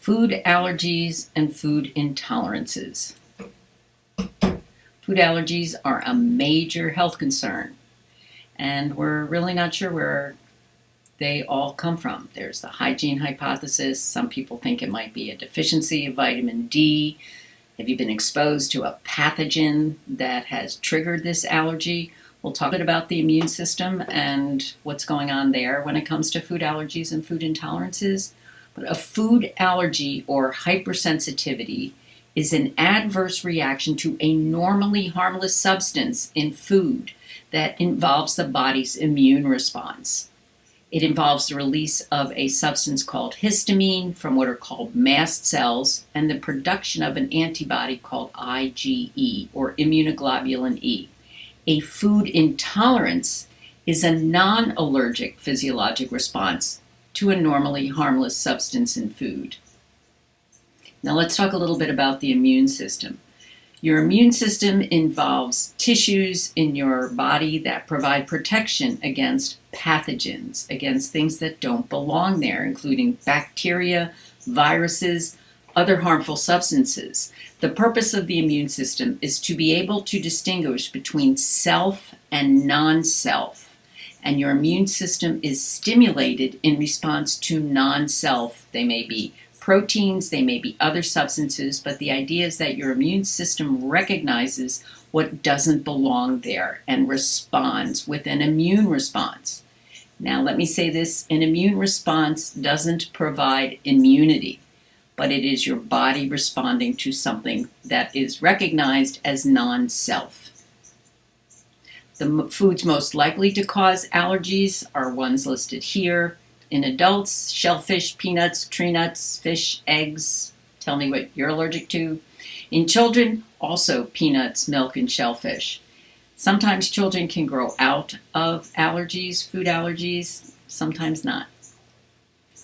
Food allergies and food intolerances. Food allergies are a major health concern, and we're really not sure where they all come from. There's the hygiene hypothesis. Some people think it might be a deficiency of vitamin D. Have you been exposed to a pathogen that has triggered this allergy? We'll talk a bit about the immune system and what's going on there when it comes to food allergies and food intolerances. But a food allergy or hypersensitivity is an adverse reaction to a normally harmless substance in food that involves the body's immune response. It involves the release of a substance called histamine from what are called mast cells and the production of an antibody called IgE or immunoglobulin E. A food intolerance is a non-allergic physiologic response to a normally harmless substance in food. Now let's talk a little bit about the immune system. Your immune system involves tissues in your body that provide protection against pathogens, against things that don't belong there, including bacteria, viruses, other harmful substances. The purpose of the immune system is to be able to distinguish between self and non-self. And your immune system is stimulated in response to non-self. They may be proteins, they may be other substances, but the idea is that your immune system recognizes what doesn't belong there and responds with an immune response. Now, let me say this, an immune response doesn't provide immunity, but it is your body responding to something that is recognized as non-self. The foods most likely to cause allergies are ones listed here. In adults, shellfish, peanuts, tree nuts, fish, eggs. Tell me what you're allergic to. In children, also peanuts, milk, and shellfish. Sometimes children can grow out of allergies, food allergies, sometimes not.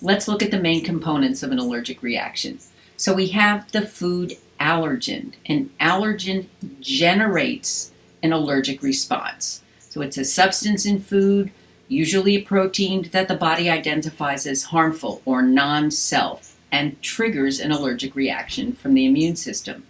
Let's look at the main components of an allergic reaction. So we have the food allergen. An allergen generates an allergic response. So it's a substance in food, usually a protein that the body identifies as harmful or non-self and triggers an allergic reaction from the immune system.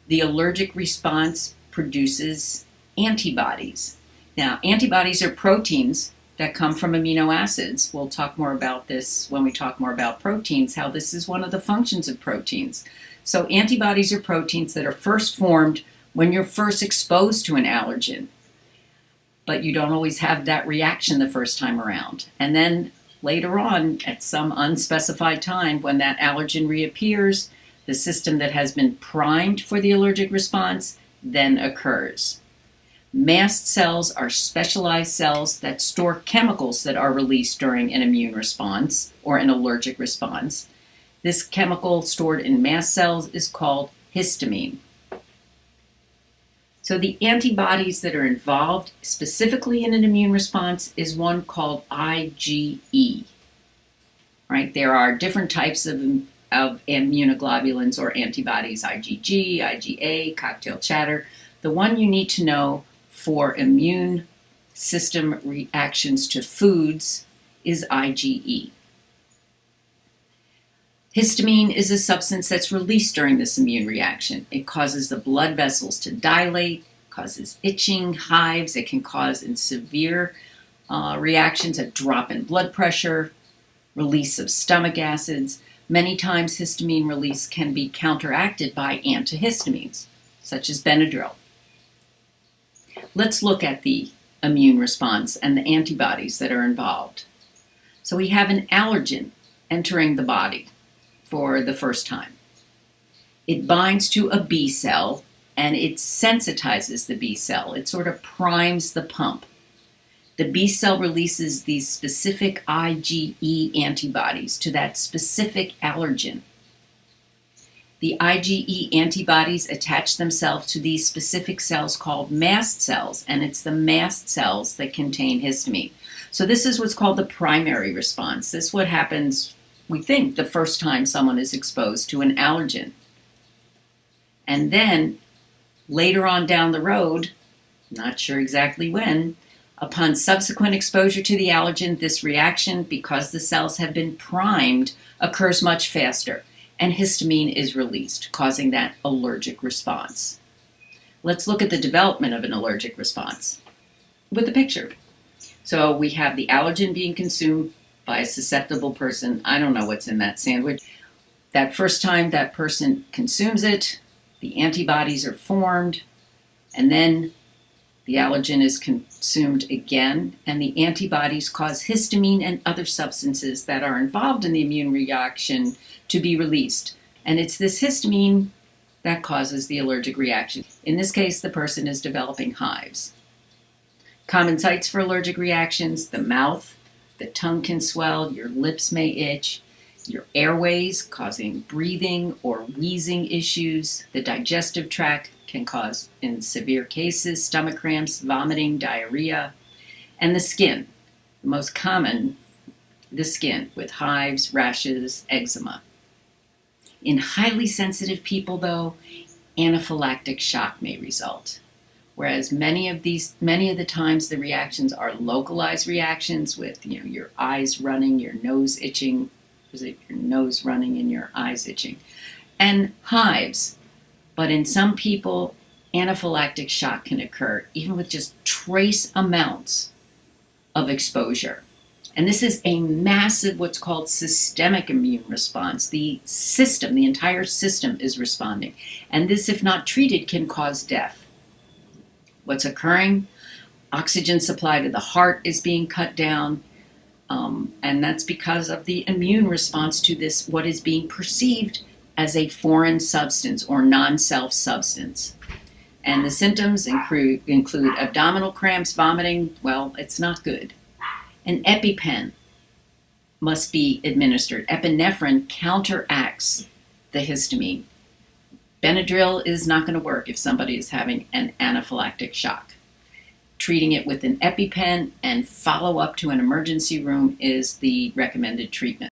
The allergic response produces antibodies. Now, antibodies are proteins that come from amino acids. We'll talk more about this when we talk more about proteins, how this is one of the functions of proteins. So antibodies are proteins that are first formed when you're first exposed to an allergen, but you don't always have that reaction the first time around. And then later on, at some unspecified time, when that allergen reappears, the system that has been primed for the allergic response then occurs. Mast cells are specialized cells that store chemicals that are released during an immune response or an allergic response. This chemical stored in mast cells is called histamine. So the antibodies that are involved specifically in an immune response is one called IgE. Right? There are different types of immunoglobulins or antibodies, IgG, IgA, cocktail chatter. The one you need to know for immune system reactions to foods is IgE. Histamine is a substance that's released during this immune reaction. It causes the blood vessels to dilate, causes itching, hives. It can cause in severe reactions a drop in blood pressure, release of stomach acids. Many times histamine release can be counteracted by antihistamines, such as Benadryl. Let's look at the immune response and the antibodies that are involved. So we have an allergen entering the body for the first time. It binds to a B cell and it sensitizes the B cell. It sort of primes the pump. The B cell releases these specific IgE antibodies to that specific allergen. The IgE antibodies attach themselves to these specific cells called mast cells, and it's the mast cells that contain histamine. So this is what's called the primary response. This is what happens, we think, the first time someone is exposed to an allergen. And then later on down the road, not sure exactly when, Upon subsequent exposure to the allergen, this reaction, because the cells have been primed, occurs much faster, and histamine is released, causing that allergic response. Let's look at the development of an allergic response with a picture. So we have the allergen being consumed by a susceptible person. I don't know what's in that sandwich. That first time that person consumes it, the antibodies are formed, and then the allergen is consumed again, and the antibodies cause histamine and other substances that are involved in the immune reaction to be released. And it's this histamine that causes the allergic reaction. In this case, the person is developing hives. Common sites for allergic reactions: the mouth, the tongue can swell, your lips may itch, your airways causing breathing or wheezing issues, the digestive tract can cause, in severe cases, stomach cramps, vomiting, diarrhea, and the skin. The most common, the skin, with hives, rashes, eczema. In highly sensitive people, though, anaphylactic shock may result. Whereas many of the times the reactions are localized reactions with your eyes running, your nose itching, your nose running and your eyes itching, and hives. But in some people, anaphylactic shock can occur even with just trace amounts of exposure. And this is a massive, what's called systemic immune response. The system, the entire system is responding. And this, if not treated, can cause death. What's occurring? Oxygen supply to the heart is being cut down. And that's because of the immune response to this, what is being perceived as a foreign substance or non-self substance. And the symptoms include abdominal cramps, vomiting. Well, it's not good. An EpiPen must be administered. Epinephrine counteracts the histamine. Benadryl is not going to work if somebody is having an anaphylactic shock. Treating it with an EpiPen and follow up to an emergency room is the recommended treatment.